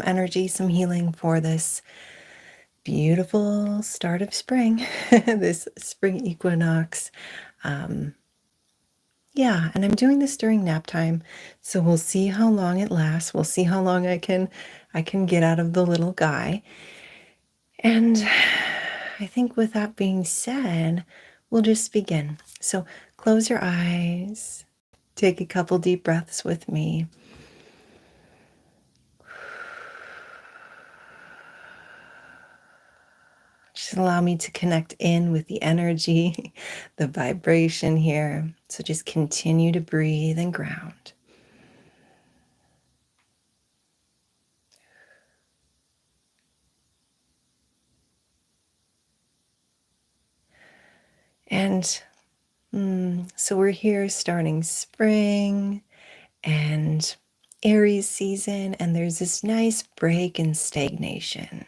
energy, some healing for this beautiful start of spring, this spring equinox. Yeah, and I'm doing this during nap time, so we'll see how long it lasts. We'll see how long I can get out of the little guy. And I think with that being said, we'll just begin. So close your eyes, take a couple deep breaths with me. Just allow me to connect in with the energy, the vibration here. So just continue to breathe and ground. And so we're here starting spring and Aries season, and there's this nice break in stagnation.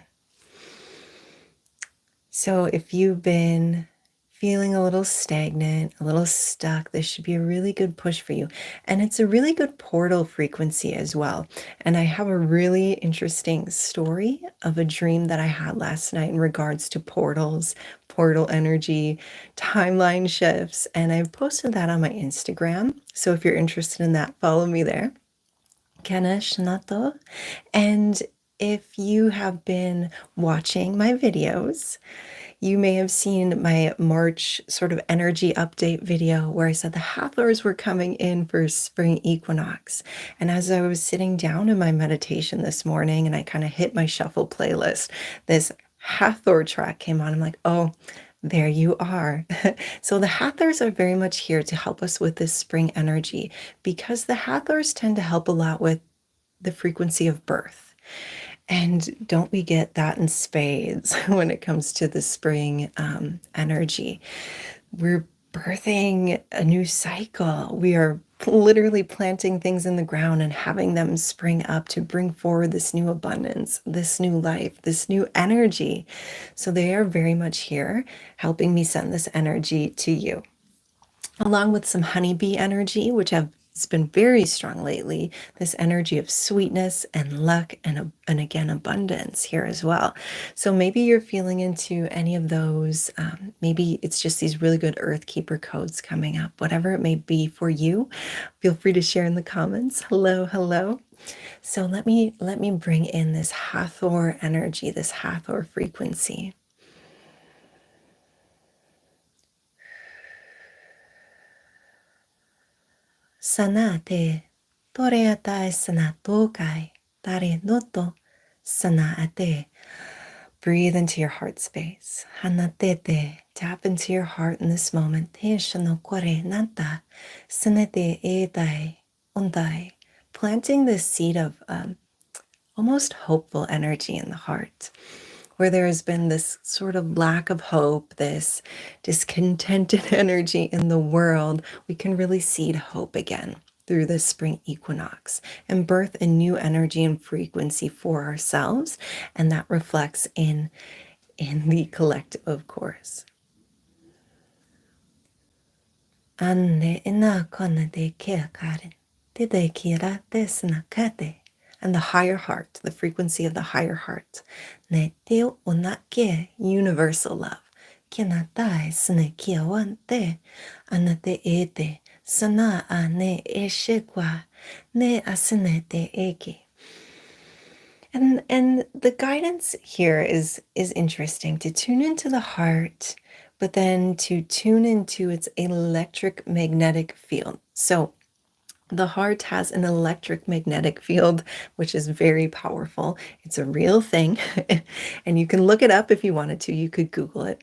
So if you've been feeling a little stagnant, a little stuck, this should be a really good push for you. And it's a really good portal frequency as well. And I have a really interesting story of a dream that I had last night in regards to portals, portal energy, timeline shifts. And I've posted that on my Instagram. So if you're interested in that, follow me there. Ganesh Nato. And if you have been watching my videos, you may have seen my March sort of energy update video where I said the Hathors were coming in for spring equinox. And as I was sitting down in my meditation this morning and I kind of hit my shuffle playlist, this Hathor track came on. I'm like, oh, there you are. So the Hathors are very much here to help us with this spring energy because the Hathors tend to help a lot with the frequency of birth. And don't we get that in spades when it comes to the spring energy? We're birthing a new cycle. We are literally planting things in the ground and having them spring up to bring forward this new abundance, this new life, this new energy. So they are very much here helping me send this energy to you, along with some honeybee energy, which has been very strong lately. This energy of sweetness and luck and again abundance here as well. So maybe you're feeling into any of those. Maybe it's just these really good Earth Keeper codes coming up. Whatever it may be for you, feel free to share in the comments. Hello, hello. So let me bring in this Hathor energy, this Hathor frequency. Sanate, toreata sanatokai, tare noto, sanaate. Breathe into your heart space. Hanatete, tap into your heart in this moment. Te shanokore nata, sanete etai, ondai. Planting this seed of almost hopeful energy in the heart, where there has been this sort of lack of hope, this discontented energy in the world. We can really seed hope again through this spring equinox and birth a new energy and frequency for ourselves. And that reflects in the collective, of course. Anne ina kona de kia karen, de kira desna kate. And the higher heart, the frequency of the higher heart. Ne te onake, universal love. Kina tai sne kia wante, anate ete, sana a ne eshekwa, ne asene te eke. And the guidance here is interesting, to tune into the heart, but then to tune into its electric magnetic field. So the heart has an electric magnetic field, which is very powerful. It's a real thing. And you can look it up if you wanted to. You could Google it.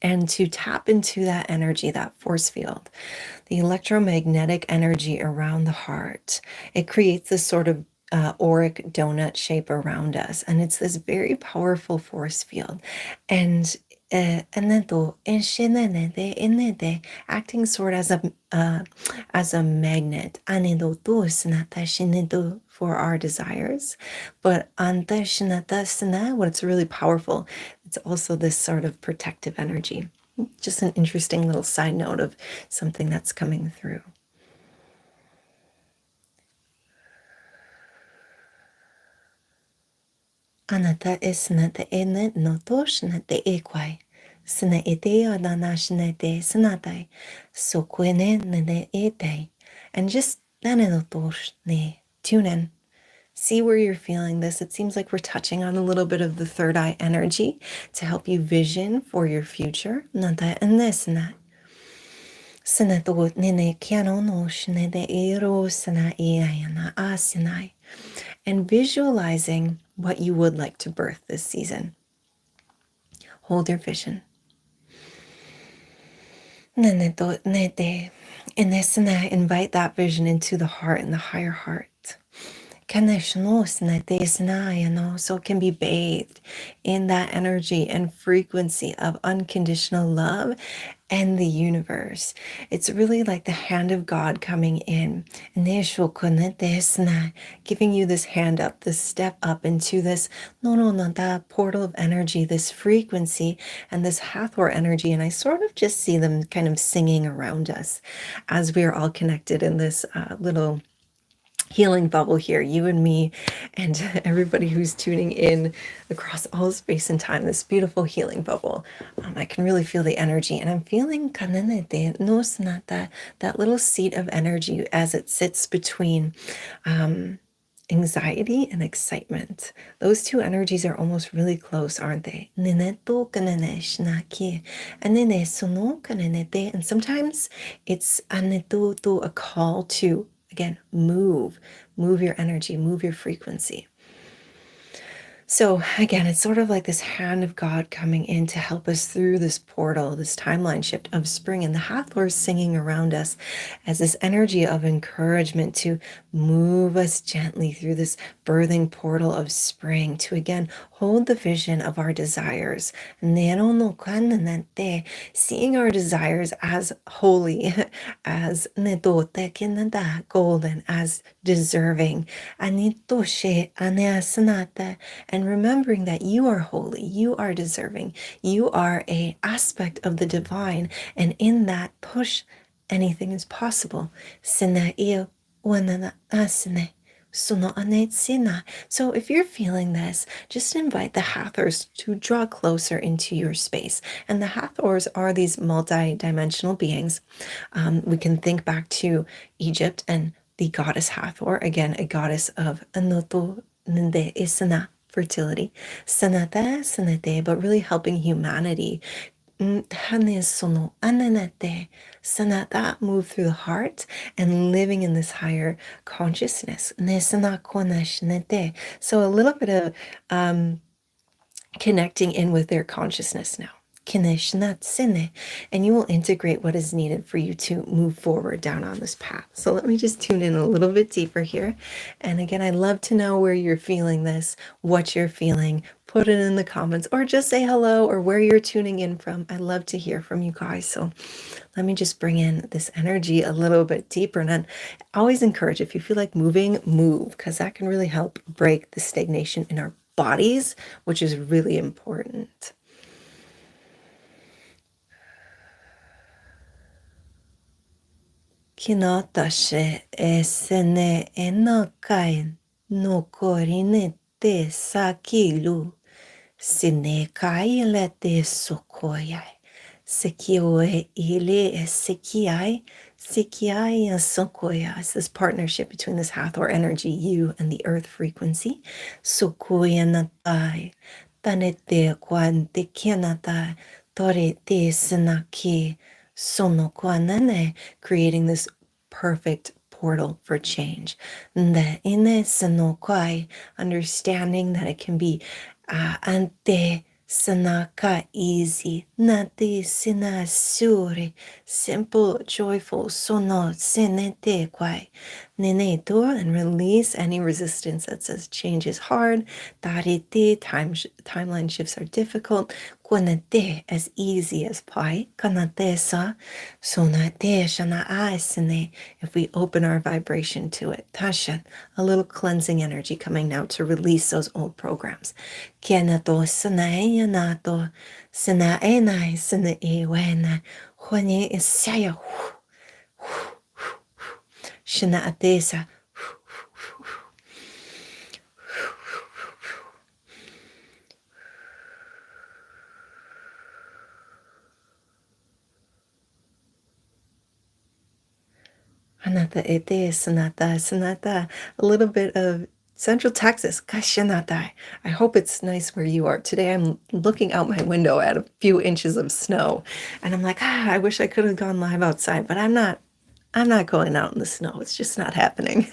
And to tap into that energy, that force field, the electromagnetic energy around the heart, it creates this sort of auric donut shape around us. And it's this very powerful force field. And acting sort of as a magnet for our desires. But what's really powerful, it's also this sort of protective energy. Just an interesting little side note of something that's coming through. Anata isnata enet notoshna equai. Sna ete ananashnete snatai. Soquene nene ete. And just nanenotoshne. Tune in. See where you're feeling this. It seems like we're touching on a little bit of the third eye energy to help you vision for your future. Nanta enesna. Senato nene kianono shnede ero sana eayana asinai. And visualizing what you would like to birth this season. Hold your vision. Neneto nete. Enesna, invite that vision into the heart and the higher heart. So it can be bathed in that energy and frequency of unconditional love and the universe. It's really like the hand of God coming in, giving you this hand up, this step up into this portal of energy, this frequency, and this Hathor energy. And I sort of just see them kind of singing around us as we are all connected in this little healing bubble here, you and me and everybody who's tuning in across all space and time, this beautiful healing bubble. I can really feel the energy, and I'm feeling that little seat of energy as it sits between anxiety and excitement. Those two energies are almost really close, aren't they? And sometimes it's a call to, again, move your energy, move your frequency. So again, it's sort of like this hand of God coming in to help us through this portal, this timeline shift of spring, and the Hathor is singing around us as this energy of encouragement to move us gently through this birthing portal of spring, to again hold the vision of our desires, seeing our desires as holy, as golden, as deserving, and remembering that you are holy, you are deserving, you are an aspect of the divine, and in that push, anything is possible. So if you're feeling this, just invite the Hathors to draw closer into your space. And the Hathors are these multi-dimensional beings. We can think back to Egypt and the goddess Hathor, again, a goddess of Anoto Nde Isana, fertility, sanata, sanate, but really helping humanity. Sanata, move through the heart and living in this higher consciousness. So a little bit of connecting in with their consciousness now. And you will integrate what is needed for you to move forward down on this path. So let me just tune in a little bit deeper here. And again, I'd love to know where you're feeling this, what you're feeling. Put it in the comments or just say hello or where you're tuning in from. I love to hear from you guys. So let me just bring in this energy a little bit deeper. And then always encourage, if you feel like moving, move, because that can really help break the stagnation in our bodies, which is really important. Kinatashe esene enokain no korine te sakilu sine kaile te sokoyai sekioe ile sekiai sekiai and sokoya. It's this partnership between this Hathor energy, you, and the earth frequency. Sokoya natai tanete kwante kianatai tore te senaki sono kwanane, creating this perfect portal for change. The ine sono kwai, understanding that it can be ante sanaka easy, nati sina sure, simple, joyful, sono senete kwai. Nene do, and release any resistance that says change is hard. Tarite, timeline shifts are difficult. Kwanate, as easy as pie. Kanate sa, sonate shana aisene. If we open our vibration to it. Tashan, a little cleansing energy coming now to release those old programs. Kianato sanae nato, sanaenai sanaewena. Hwane is saya. Shana atesa. Kanata ete, sanata, sanata. A little bit of Central Texas. Kashanata. I hope it's nice where you are. Today I'm looking out my window at a few inches of snow, and I'm like, I wish I could have gone live outside, but I'm not. I'm not going out in the snow. It's just not happening.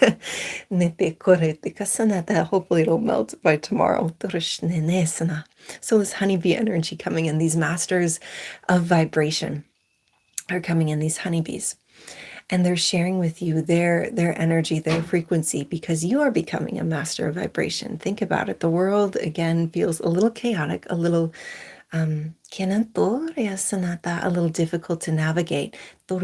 Nete korete kasanata. Hopefully it'll melt by tomorrow. Toroshinenesana. So this honeybee energy coming in, these masters of vibration are coming in, these honeybees. And they're sharing with you their energy, their frequency, because you are becoming a master of vibration. Think about it. The world again feels a little chaotic, a little a little difficult to navigate. But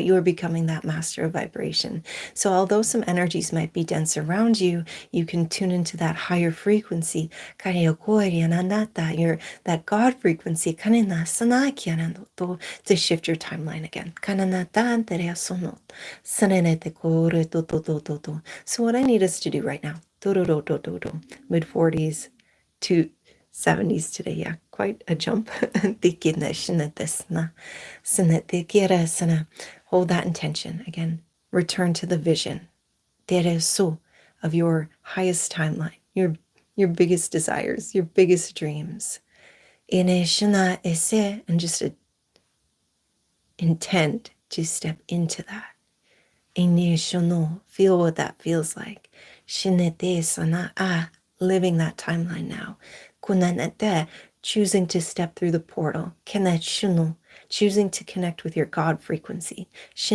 you are becoming that master of vibration. So although some energies might be dense around you, you can tune into that higher frequency. Your that God frequency to shift your timeline again. So what I need us to do right now, mid 40s to 70s today, yeah, quite a jump. Hold that intention again. Return to the vision of your highest timeline, your biggest desires, your biggest dreams. And just intend to step into that. Feel what that feels like. Living that timeline now. Choosing to step through the portal. Choosing to connect with your God frequency. So,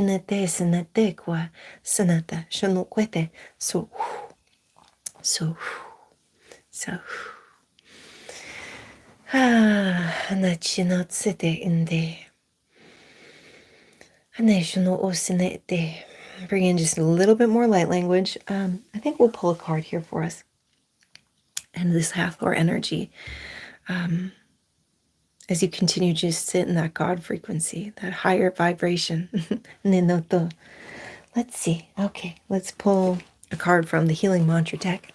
so, so. Bring in just a little bit more light language. I think we'll pull a card here for us. And this Hathor energy, as you continue to just sit in that God frequency, that higher vibration. Let's see. Okay, let's pull a card from the Healing Mantra deck.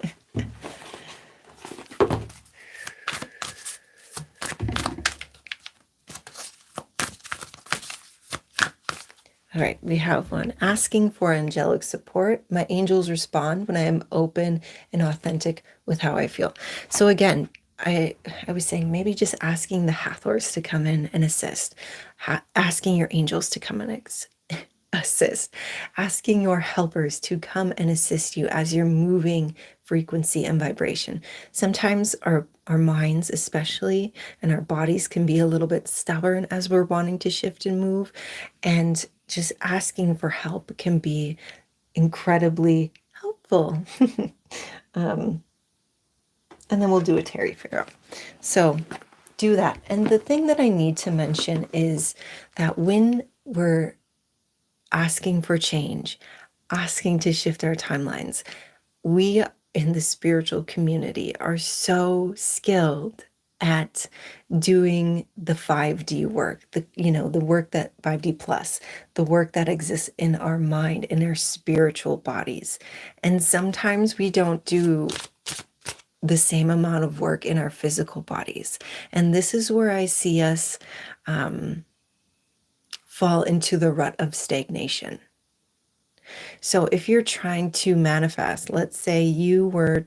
All right, we have one. Asking for angelic support. My angels respond when I am open and authentic with how I feel. So again, I was saying maybe just asking the Hathors to come in and assist. Asking your angels to come and assist. Asking your helpers to come and assist you as you're moving frequency and vibration. Sometimes our minds especially and our bodies can be a little bit stubborn as we're wanting to shift and move, and just asking for help can be incredibly helpful. And then we'll do a Terry Pharaoh. So do that. And the thing that I need to mention is that when we're asking for change, asking to shift our timelines, we in the spiritual community are so skilled at doing the 5D work, the work that 5D plus, the work that exists in our mind, in our spiritual bodies. And sometimes we don't do the same amount of work in our physical bodies. And this is where I see us fall into the rut of stagnation. So if you're trying to manifest, let's say you were,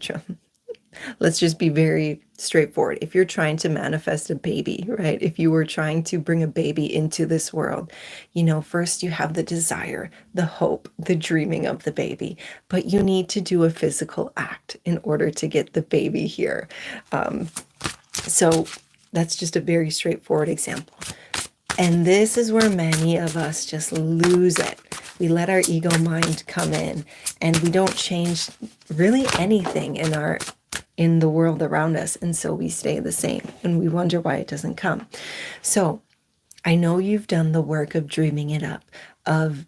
let's just be very straightforward. If you're trying to manifest a baby, right? If you were trying to bring a baby into this world, first you have the desire, the hope, the dreaming of the baby, but you need to do a physical act in order to get the baby here. So that's just a very straightforward example. And this is where many of us just lose it. We let our ego mind come in and we don't change really anything in the world around us. And so we stay the same and we wonder why it doesn't come. So I know you've done the work of dreaming it up, of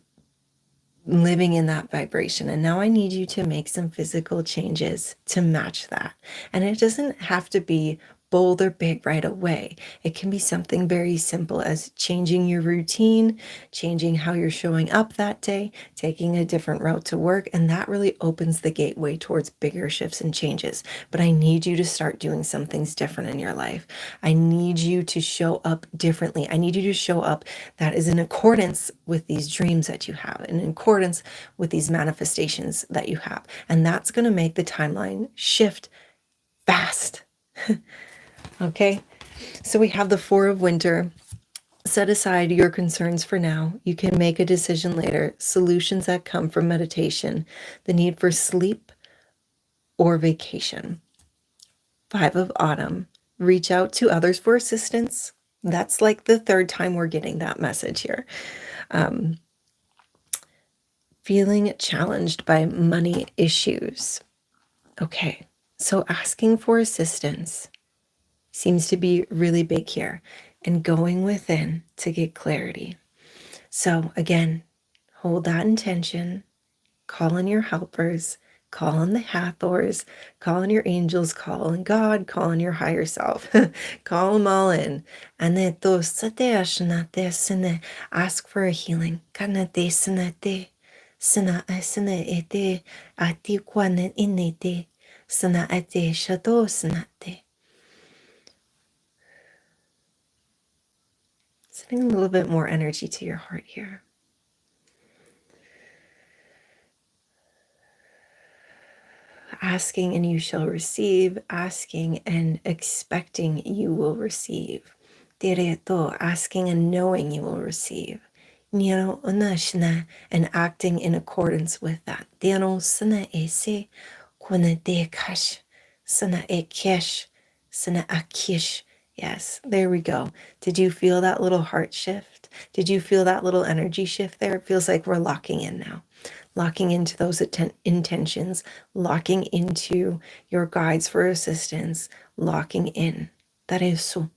living in that vibration. And now I need you to make some physical changes to match that. And it doesn't have to be bold or big right away. It can be something very simple as changing your routine, changing how you're showing up that day, taking a different route to work, and that really opens the gateway towards bigger shifts and changes. But I need you to start doing some things different in your life. I need you to show up differently. I need you to show up that is in accordance with these dreams that you have, and in accordance with these manifestations that you have. And that's going to make the timeline shift fast. Okay, so we have the Four of Winter. Set aside your concerns for now. You can make a decision later. Solutions that come from meditation, the need for sleep or vacation. Five of Autumn. Reach out to others for assistance. That's like the third time we're getting that message here. Feeling challenged by money issues. Okay, so asking for assistance seems to be really big here, and going within to get clarity. So again, hold that intention, call on your helpers, call on the Hathors, call on your angels, call on God, call on your higher self, call them all in. And then ask for a healing. Sending a little bit more energy to your heart here. Asking and you shall receive. Asking and expecting you will receive. Direto, asking and knowing you will receive. Niro onashna, and acting in accordance with that. Dino sana ese, kuna dekash, sana ekesh, sana akish. Yes, there we go. Did you feel that little heart shift? Did you feel that little energy shift there? It feels like we're locking in now. Locking into those intentions, locking into your guides for assistance, locking in. That is so.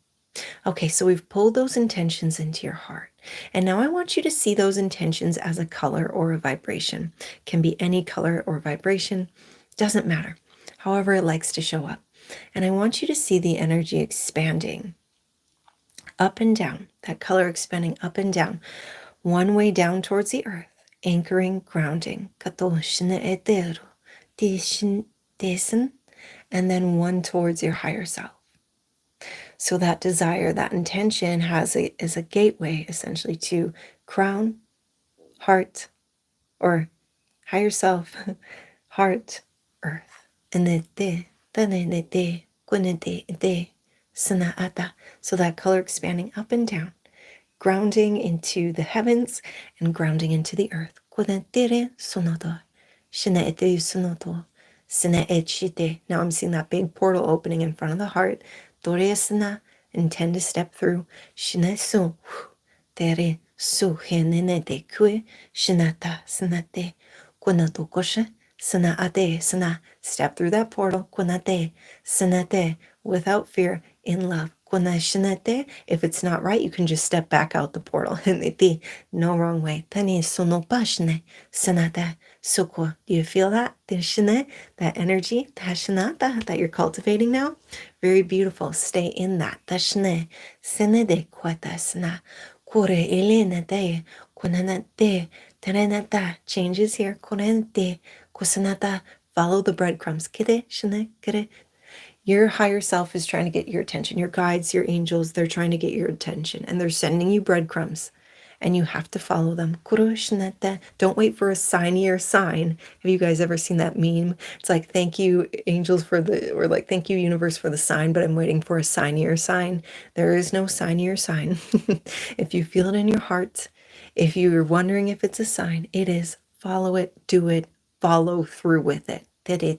Okay, so we've pulled those intentions into your heart. And now I want you to see those intentions as a color or a vibration. Can be any color or vibration, doesn't matter. However it likes to show up. And I want you to see the energy expanding up and down, that color expanding up and down, one way down towards the earth, anchoring, grounding, and then one towards your higher self. So that desire, that intention is a gateway essentially to crown, heart, or higher self, heart, earth. And so that color expanding up and down, grounding into the heavens and grounding into the earth. Now I'm seeing that big portal opening in front of the heart. Intend to step through. Step through that portal without fear, in love. If it's not right, you can just step back out the portal. No wrong way. Do you feel that? That energy that you're cultivating now? Very beautiful. Stay in that. Changes here. Follow the breadcrumbs. Your higher self is trying to get your attention. Your guides, your angels, they're trying to get your attention, and they're sending you breadcrumbs, and you have to follow them. Don't wait for a signier sign. Have you guys ever seen that meme? It's like, thank you, angels, or like, thank you, universe, for the sign, but I'm waiting for a signier sign. There is no signier sign. If you feel it in your heart, if you're wondering if it's a sign, it is. Follow it, do it, follow through with it. This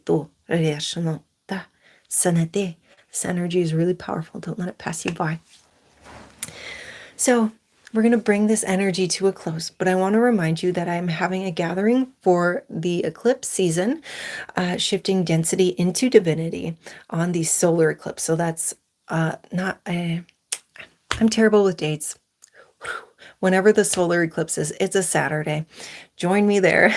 energy is really powerful. Don't let it pass you by. So we're going to bring this energy to a close, but I want to remind you that I'm having a gathering for the eclipse season, shifting density into divinity on the solar eclipse. So that's I'm terrible with dates. Whenever the solar eclipse is, it's a Saturday, join me there.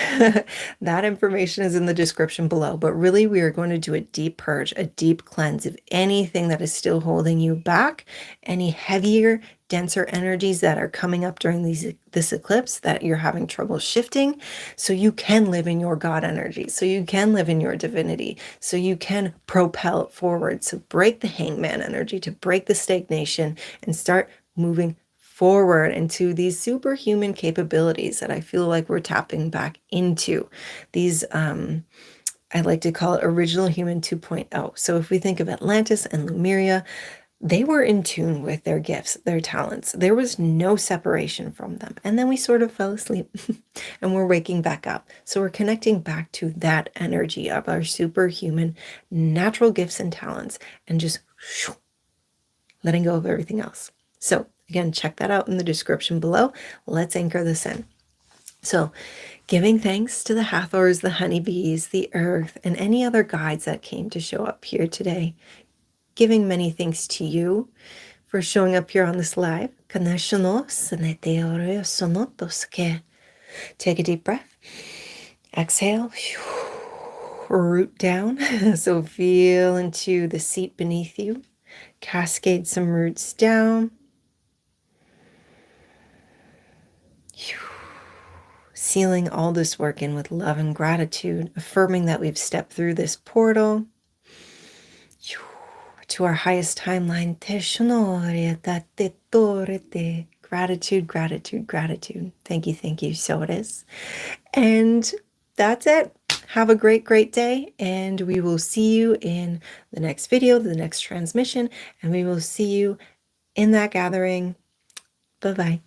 That information is in the description below. But really, we are going to do a deep purge, a deep cleanse of anything that is still holding you back, any heavier, denser energies that are coming up during this eclipse that you're having trouble shifting, so you can live in your God energy, so you can live in your divinity, so you can propel forward, to break the hangman energy, to break the stagnation and start moving forward into these superhuman capabilities that I feel like we're tapping back into. These, I like to call it original human 2.0. So if we think of Atlantis and Lemuria, they were in tune with their gifts, their talents. There was no separation from them. And then we sort of fell asleep and we're waking back up. So we're connecting back to that energy of our superhuman natural gifts and talents and just letting go of everything else. So again, check that out in the description below. Let's anchor this in. So, giving thanks to the Hathors, the honeybees, the earth, and any other guides that came to show up here today. Giving many thanks to you for showing up here on this live. Take a deep breath. Exhale. Root down. So feel into the seat beneath you. Cascade some roots down. Sealing all this work in with love and gratitude, affirming that we've stepped through this portal to our highest timeline. Gratitude, gratitude, gratitude. Thank you, thank you. So it is. And that's it. Have a great, great day. And we will see you in the next video, the next transmission. And we will see you in that gathering. Bye-bye.